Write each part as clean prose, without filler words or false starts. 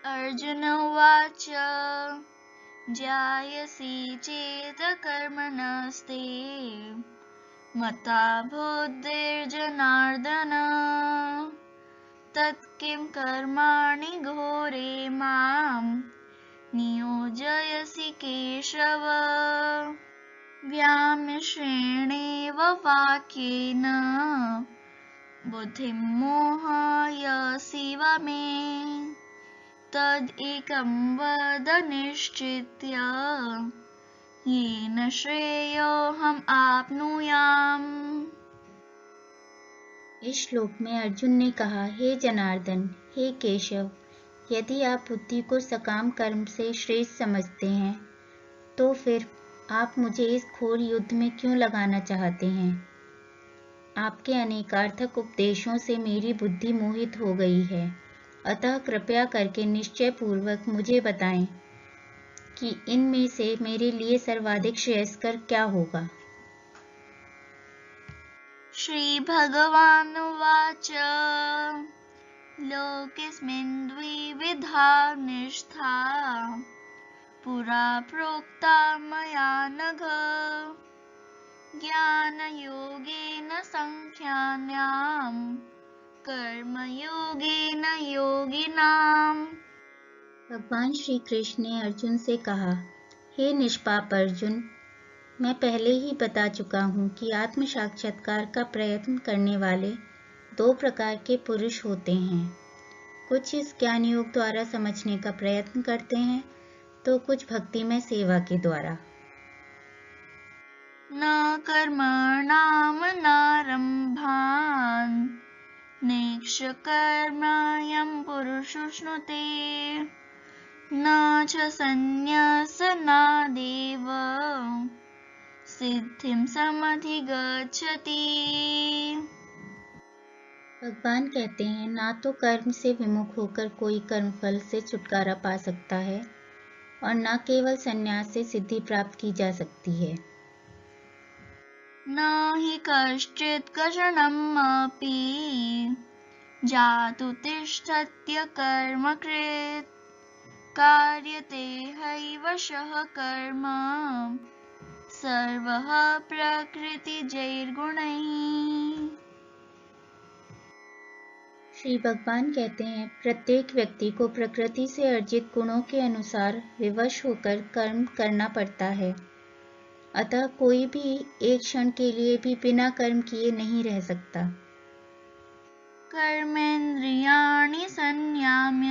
अर्जुन उवाच ज्ञायसि चेत् कर्मणस्ते मता बुद्धिर्जनार्दन तत्किं कर्माणि घोरे मां नियोजयसि केशव। व्यामिश्रेणेव वाक्येन बुद्धिं मोहयसीव मे तदेकं वद निश्चित्य येन श्रेयोऽहम् आप्नुयाम्। इस श्लोक में अर्जुन ने कहा, हे जनार्दन, हे केशव, यदि आप बुद्धि को सकाम कर्म से श्रेष्ठ समझते हैं तो फिर आप मुझे इस घोर युद्ध में क्यों लगाना चाहते हैं? आपके अनेकार्थक उपदेशों से मेरी बुद्धि मोहित हो गई है, अतः कृपया करके निश्चय पूर्वक मुझे बताएं कि इनमें से मेरे लिए सर्वाधिक श्रेयस्कर क्या होगा। श्री भगवानुवाच लोकेऽस्मिन् द्विविधा निष्ठा पुरा प्रोक्ता मया नघ ज्ञानयोगेन साङ्ख्यानां कर्मयोगेन योगिनाम्। भगवान श्री कृष्ण ने अर्जुन से कहा, हे निष्पाप अर्जुन, मैं पहले ही बता चुका हूँ कि आत्म साक्षात्कार का प्रयत्न करने वाले दो प्रकार के पुरुष होते हैं। कुछ इस ज्ञान योग द्वारा समझने का प्रयत्न करते हैं तो कुछ भक्ति में सेवा के द्वारा। न कर्मणामनारम्भान् नैष्कर्म्यं पुरुषोऽश्नुते न च सन्न्यासनादेव सिद्धिं समधिगच्छति। भगवान कहते हैं, ना तो कर्म से विमुख होकर कोई कर्मफल से छुटकारा पा सकता है और न केवल संन्यास से सिद्धि प्राप्त की जा सकती है। न हि कश्चित् क्षणमपि जातु तिष्ठत्य कर्मकृत् कार्यते हैवशः कर्म सर्वः प्रकृतिजैर्गुणैः। श्री भगवान कहते हैं, प्रत्येक व्यक्ति को प्रकृति से अर्जित गुणों के अनुसार विवश होकर कर्म करना पड़ता है, अतः कोई भी एक क्षण के लिए भी बिना कर्म किए नहीं रह सकता। कर्मेन्द्रियाणि संयम्य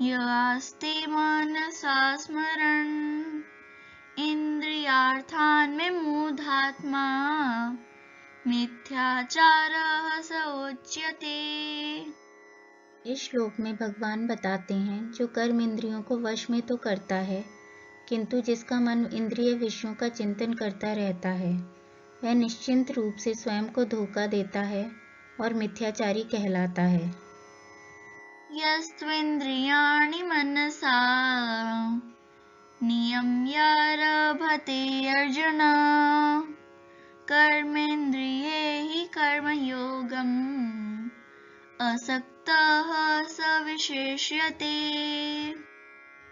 य आस्ते मनसा स्मरन् इन्द्रियार्थान् विमूढात्मा मिथ्याचारः स उच्यते। इस श्लोक में भगवान बताते हैं, जो कर्म इंद्रियों को वश में तो करता है, किंतु जिसका मन इंद्रिय विषयों का चिंतन करता रहता है, वह निश्चिंत रूप से स्वयं को धोखा देता है और मिथ्याचारी कहलाता है। यस्त्विन्द्रियाणि मनसा नियम्यारभते अर्जुन कर्मेन्द्रियैः कर्मयोगम् असक्तः स विशेष्यते।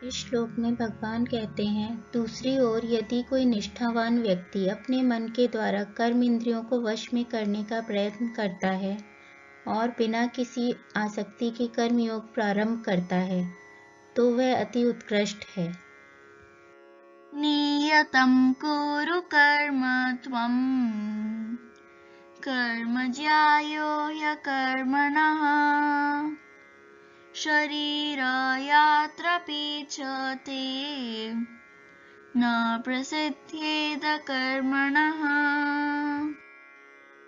इस श्लोक में भगवान कहते हैं, दूसरी ओर यदि कोई निष्ठावान व्यक्ति अपने मन के द्वारा कर्म इंद्रियों को वश में करने का प्रयत्न करता है और बिना किसी आसक्ति के कर्म योग प्रारंभ करता है तो वह अति उत्कृष्ट है। नियतं कुरु कर्म त्वं कर्म ज्यायो ह्यकर्मणः शरीरयात्रापि च ते न प्रसिद्ध्येद कर्मणः।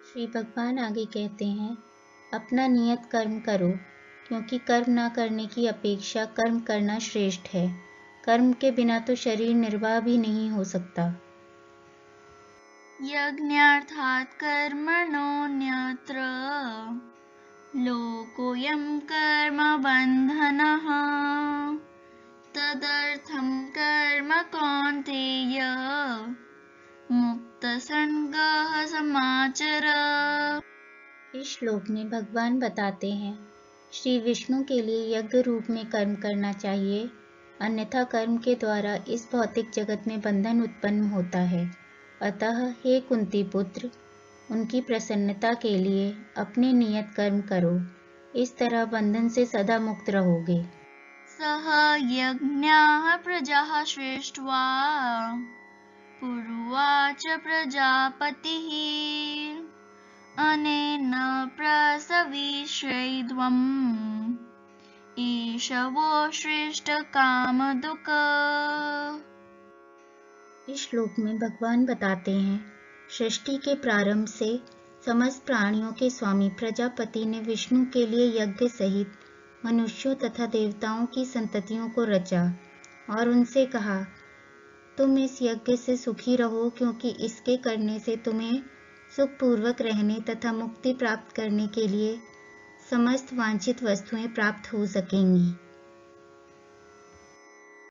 श्री भगवान आगे कहते हैं, अपना नियत कर्म करो, क्योंकि कर्म न करने की अपेक्षा कर्म करना श्रेष्ठ है। कर्म के बिना तो शरीर निर्वाह भी नहीं हो सकता। यज्ञार्थात् कर्मणोऽन्यत्र लोकोऽयं कर्म बन्धनः तदर्थं कर्म कौन्तेय मुक्तसंगः समाचर। इस श्लोक में भगवान बताते हैं, श्री विष्णु के लिए यज्ञ रूप में कर्म करना चाहिए, अन्यथा कर्म के द्वारा इस भौतिक जगत में बंधन उत्पन्न होता है। अतः हे कुंती पुत्र, उनकी प्रसन्नता के लिए अपने नियत कर्म करो, इस तरह बंधन से सदा मुक्त रहोगे। सह यज्ञाः प्रजाः श्रेष्ठा पुरुवाच प्रजापतिः अनेन प्रसविष्यैध्वम् ईशवो श्रेष्ठ कामदुक। इस श्लोक में भगवान बताते हैं, सृष्टि के प्रारंभ से समस्त प्राणियों के स्वामी प्रजापति ने विष्णु के लिए यज्ञ सहित मनुष्यों तथा देवताओं की संततियों को रचा और उनसे कहा, तुम इस यज्ञ से सुखी रहो, क्योंकि इसके करने से तुम्हें सुखपूर्वक रहने तथा मुक्ति प्राप्त करने के लिए समस्त वांछित वस्तुएं प्राप्त हो सकेंगी।